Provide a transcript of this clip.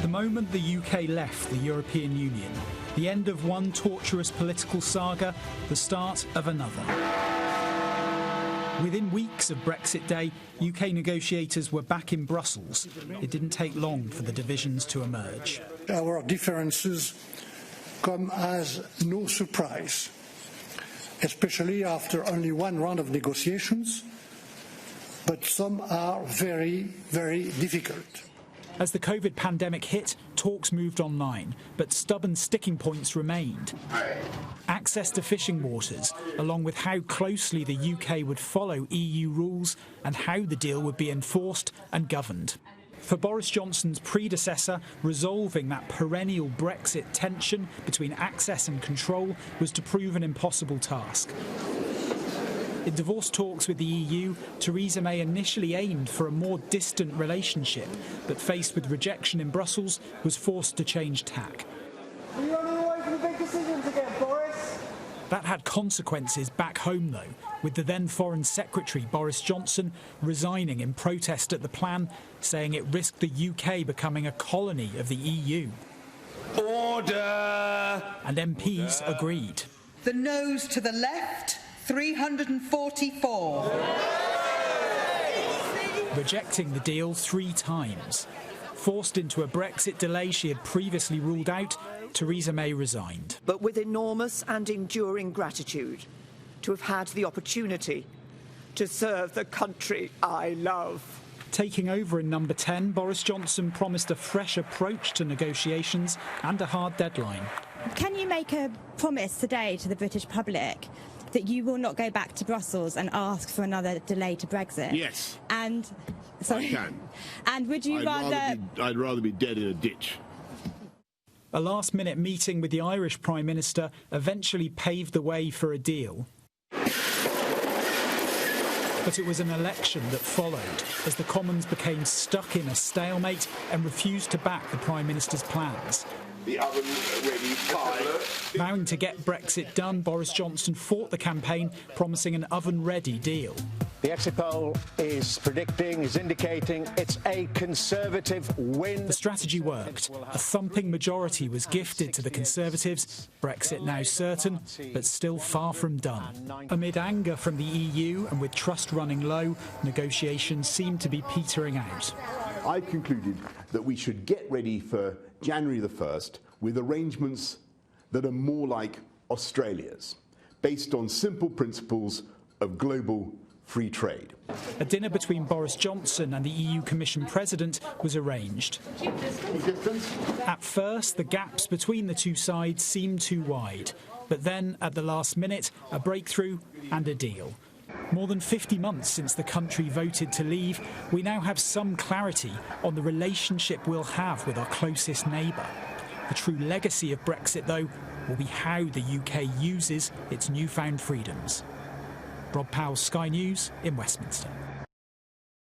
The moment the UK left the European Union, the end of one tortuous political saga, the start of another. Within weeks of Brexit Day, UK negotiators were back in Brussels. It didn't take long for the divisions to emerge. Our differences come as no surprise, especially after only one round of negotiations, but some are very, very difficult. As the COVID pandemic hit, talks moved online, but stubborn sticking points remained. Access to fishing waters, along with how closely the UK would follow EU rules and how the deal would be enforced and governed. For Boris Johnson's predecessor, resolving that perennial Brexit tension between access and control was to prove an impossible task. In divorce talks with the EU, Theresa May initially aimed for a more distant relationship, but faced with rejection in Brussels, was forced to change tack. Are you running away from the big decisions again, Boris? That had consequences back home, though, with the then Foreign Secretary, Boris Johnson, resigning in protest at the plan, saying it risked the UK becoming a colony of the EU. Order! And MPs agreed. The noes to the left, 344. Rejecting the deal 3 times. Forced into a Brexit delay she had previously ruled out, Theresa May resigned. But with enormous and enduring gratitude to have had the opportunity to serve the country I love. Taking over in number 10, Boris Johnson promised a fresh approach to negotiations and a hard deadline. Can you make a promise today to the British public that you will not go back to Brussels and ask for another delay to Brexit? Yes. And sorry. I can. And would you I'd rather be dead in a ditch. A last-minute meeting with the Irish Prime Minister eventually paved the way for a deal. But it was an election that followed, as the Commons became stuck in a stalemate and refused to back the Prime Minister's plans. The oven ready pie. Vowing to get Brexit done, Boris Johnson fought the campaign, promising an oven-ready deal. The exit poll is indicating it's a Conservative win. The strategy worked. A thumping majority was gifted to the Conservatives, Brexit now certain, but still far from done. Amid anger from the EU and with trust running low, negotiations seemed to be petering out. I concluded that we should get ready for January the 1st with arrangements that are more like Australia's, based on simple principles of global free trade. A dinner between Boris Johnson and the EU Commission President was arranged. At first, the gaps between the two sides seemed too wide, but then, at the last minute, a breakthrough and a deal. More than 50 months since the country voted to leave, we now have some clarity on the relationship we'll have with our closest neighbour. The true legacy of Brexit, though, will be how the UK uses its newfound freedoms. Rob Powell, Sky News in Westminster.